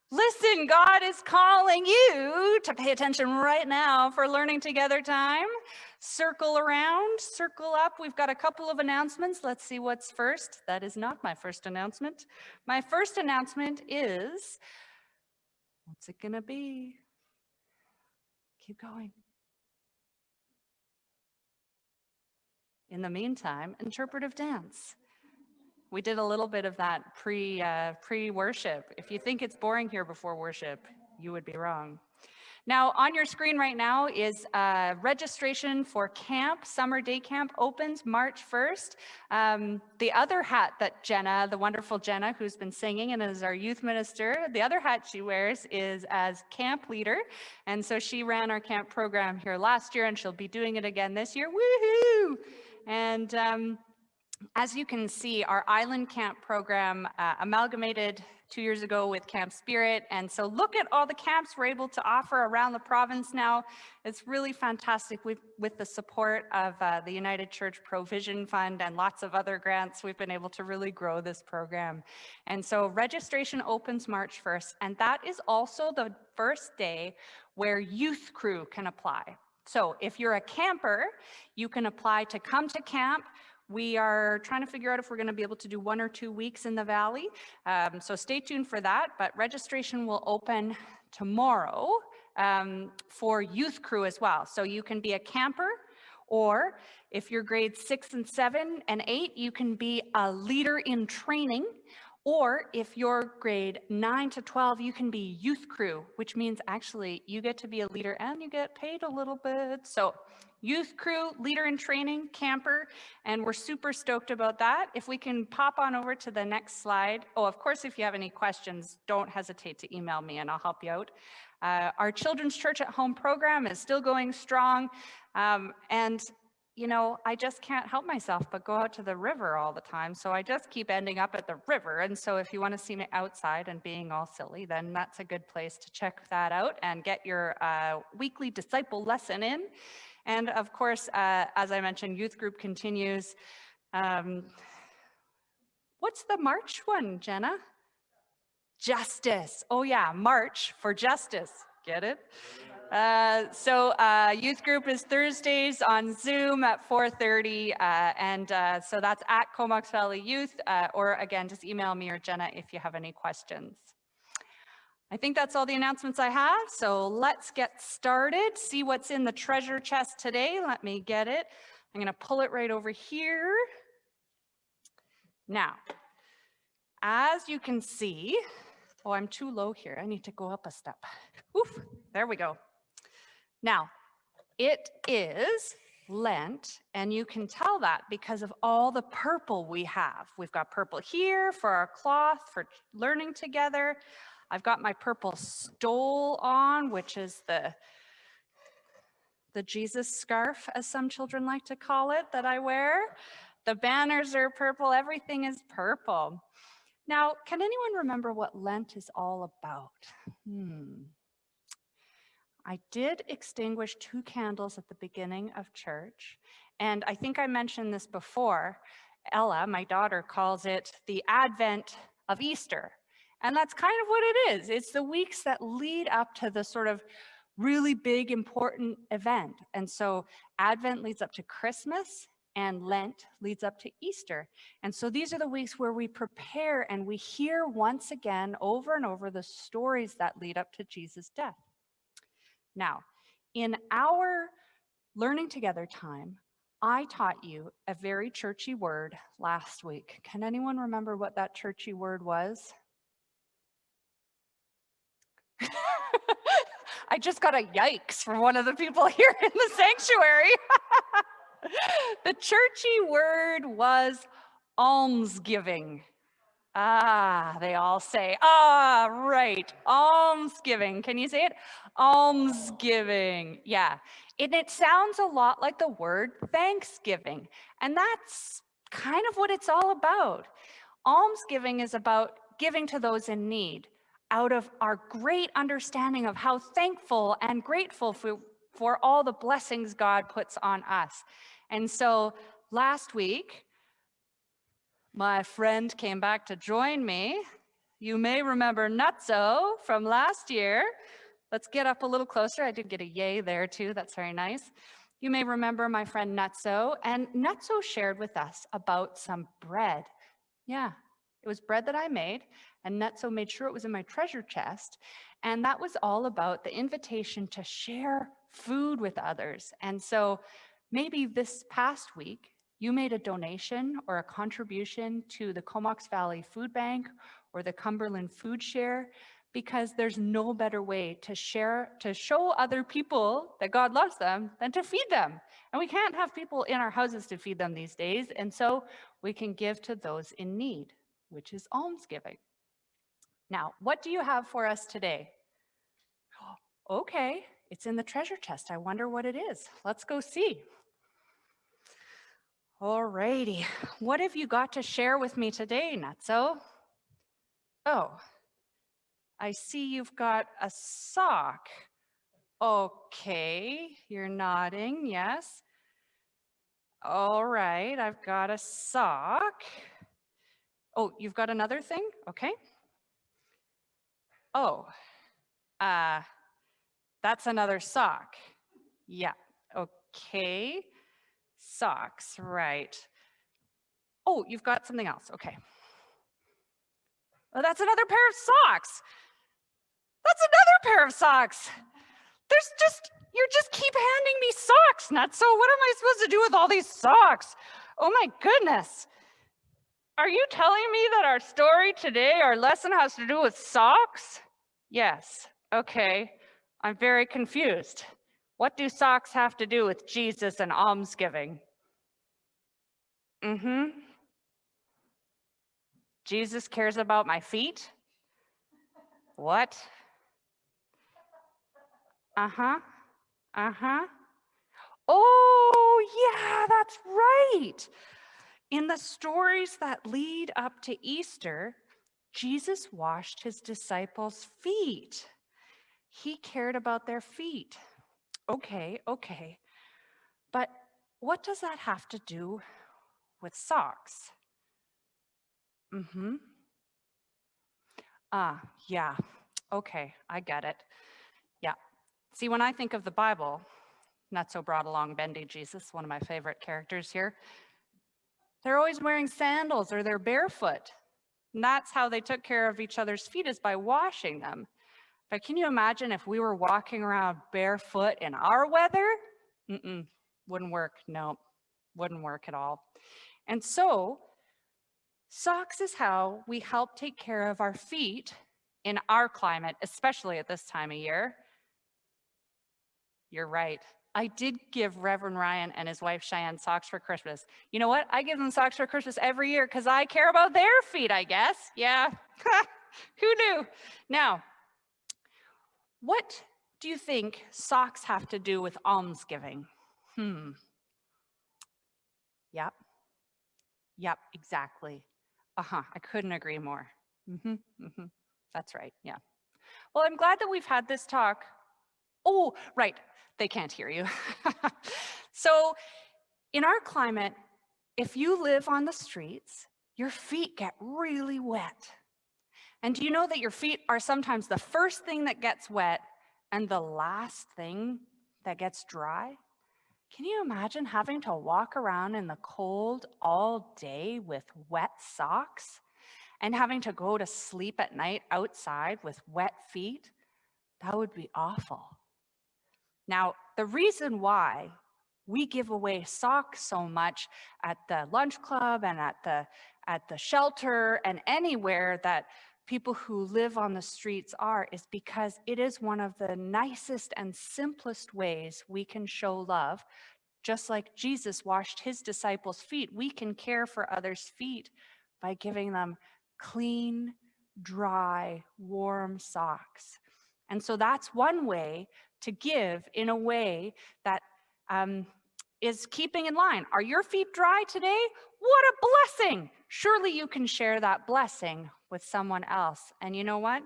Listen, God is calling you to pay attention right now for learning together time. Circle around, circle up. We've got a couple of announcements. Let's see what's first. That is not my first announcement. My first announcement is, what's it gonna be? Keep going. In the meantime, interpretive dance. We did a little bit of that pre-worship. If you think it's boring here before worship, you would be wrong. Now, on your screen right now is registration for camp. Summer day camp opens March 1st. The other hat that Jenna, the wonderful Jenna, who's been singing and is our youth minister, the other hat she wears is as camp leader. And so she ran our camp program here last year, and she'll be doing it again this year. Woohoo! And as you can see, our island camp program amalgamated 2 years ago with Camp Spirit. And so look at all the camps we're able to offer around the province now. It's really fantastic. With the support of the United Church Provision Fund and lots of other grants, we've been able to really grow this program. And so registration opens March 1st. And that is also the first day where youth crew can apply. So if you're a camper, you can apply to come to camp. We are trying to figure out if we're going to be able to do 1 or 2 weeks in the valley. So stay tuned for that, but registration will open tomorrow for youth crew as well. So you can be a camper, or if you're grades 6 and 7 and 8, you can be a leader in training. Or if you're grade 9 to 12, you can be youth crew, which means actually you get to be a leader and you get paid a little bit. So youth crew, leader in training, camper, and we're super stoked about that. If we can pop on over to the next slide. Oh, of course, if you have any questions, don't hesitate to email me and I'll help you out. Our Children's Church at Home program is still going strong. And you know, I just can't help myself but go out to the river all the time. So I just keep ending up at the river. And so if you want to see me outside and being all silly, then that's a good place to check that out and get your weekly disciple lesson in. And of course, as I mentioned, youth group continues. What's the March one, Jenna? Justice. Oh yeah, March for Justice. Get it? So youth group is Thursdays on Zoom at 4:30, and so that's at Comox Valley Youth, or again, just email me or Jenna if you have any questions. I think that's all the announcements I have, so let's get started, see what's in the treasure chest today. Let me get it. I'm gonna pull it right over here. Now, as you can see, oh, I'm too low here. I need to go up a step. Oof, there we go. Now, it is Lent, and you can tell that because of all the purple we have. We've got purple here for our cloth, for learning together. I've got my purple stole on, which is the Jesus scarf, as some children like to call it, that I wear. The banners are purple, everything is purple. Now, can anyone remember what Lent is all about? I did extinguish 2 candles at the beginning of church, and I think I mentioned this before. Ella, my daughter, calls it the Advent of Easter, and that's kind of what it is. It's the weeks that lead up to the sort of really big, important event. And so Advent leads up to Christmas, and Lent leads up to Easter. And so these are the weeks where we prepare and we hear once again over and over the stories that lead up to Jesus' death. Now, in our learning together time, I taught you a very churchy word last week. Can anyone remember what that churchy word was? I just got a yikes from one of the people here in the sanctuary. The churchy word was almsgiving. Ah, they all say, ah, right, almsgiving. Can you say it? Almsgiving, yeah. And it sounds a lot like the word Thanksgiving. And that's kind of what it's all about. Almsgiving is about giving to those in need out of our great understanding of how thankful and grateful for all the blessings God puts on us. And so last week, my friend came back to join me. You may remember Nutso from last year. Let's get up a little closer. I did get a yay there too. That's very nice. You may remember my friend Nutso, and Nutso shared with us about some bread. Yeah, it was bread that I made, and Nutso made sure it was in my treasure chest. And that was all about the invitation to share food with others. And so maybe this past week, you made a donation or a contribution to the Comox Valley Food Bank or the Cumberland Food Share, because there's no better way to share, to show other people that God loves them than to feed them. And we can't have people in our houses to feed them these days. And so we can give to those in need, which is almsgiving. Now, what do you have for us today? Okay, it's in the treasure chest. I wonder what it is. Let's go see. Alrighty, what have you got to share with me today, Nutso? Oh, I see you've got a sock. Okay, you're nodding, yes. All right, I've got a sock. Oh, you've got another thing? Okay. Oh, that's another sock. Yeah, okay. Socks, right. Oh, you've got something else, okay. Oh, that's another pair of socks. That's another pair of socks. You just keep handing me socks, Nutso. What am I supposed to do with all these socks? Oh my goodness. Are you telling me that our story today, our lesson has to do with socks? Yes, okay. I'm very confused. What do socks have to do with Jesus and almsgiving? Jesus cares about my feet? What? Uh-huh. Oh, yeah, that's right. In the stories that lead up to Easter, Jesus washed his disciples' feet. He cared about their feet. Okay. But what does that have to do with socks? Yeah. Okay, I get it. Yeah. See, when I think of the Bible, not so brought along bendy Jesus, one of my favorite characters here, they're always wearing sandals or they're barefoot. And that's how they took care of each other's feet, is by washing them. But can you imagine if we were walking around barefoot in our weather? Wouldn't work. No, wouldn't work at all. And so socks is how we help take care of our feet in our climate, especially at this time of year. You're right. I did give Reverend Ryan and his wife Cheyenne socks for Christmas. You know what? I give them socks for Christmas every year because I care about their feet, I guess. Yeah. Who knew? Now, what do you think socks have to do with almsgiving? Yep, exactly. I couldn't agree more. That's right, yeah. Well, I'm glad that we've had this talk. Oh, right, they can't hear you. So in our climate, if you live on the streets, your feet get really wet. And do you know that your feet are sometimes the first thing that gets wet and the last thing that gets dry? Can you imagine having to walk around in the cold all day with wet socks and having to go to sleep at night outside with wet feet? That would be awful. Now, the reason why we give away socks so much at the lunch club and at the shelter and anywhere that people who live on the streets are is because it is one of the nicest and simplest ways we can show love. Just like Jesus washed his disciples' feet, we can care for others' feet by giving them clean, dry, warm socks. And so that's one way to give in a way that is keeping in line. Are your feet dry today? What a blessing! Surely you can share that blessing with someone else. And you know what?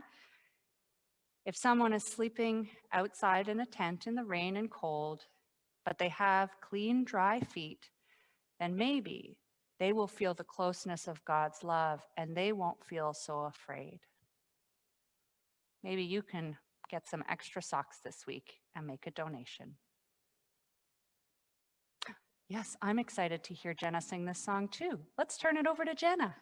If someone is sleeping outside in a tent in the rain and cold, but they have clean, dry feet, then maybe they will feel the closeness of God's love and they won't feel so afraid. Maybe you can get some extra socks this week and make a donation. Yes, I'm excited to hear Jenna sing this song too. Let's turn it over to Jenna.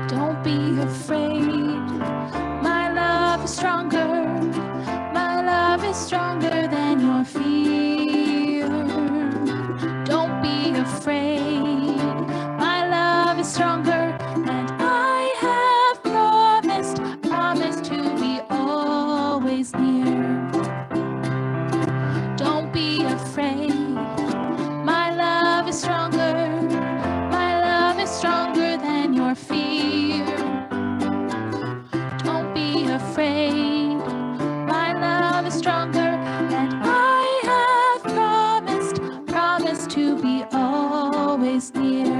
Don't be afraid, my love is stronger. My love is stronger than your fear. Don't be afraid, my love is stronger, and I have promised to be always near. Don't be afraid, my love is stronger. My love is stronger than your fear. Don't be afraid, my love is stronger, and I have promised to be always near.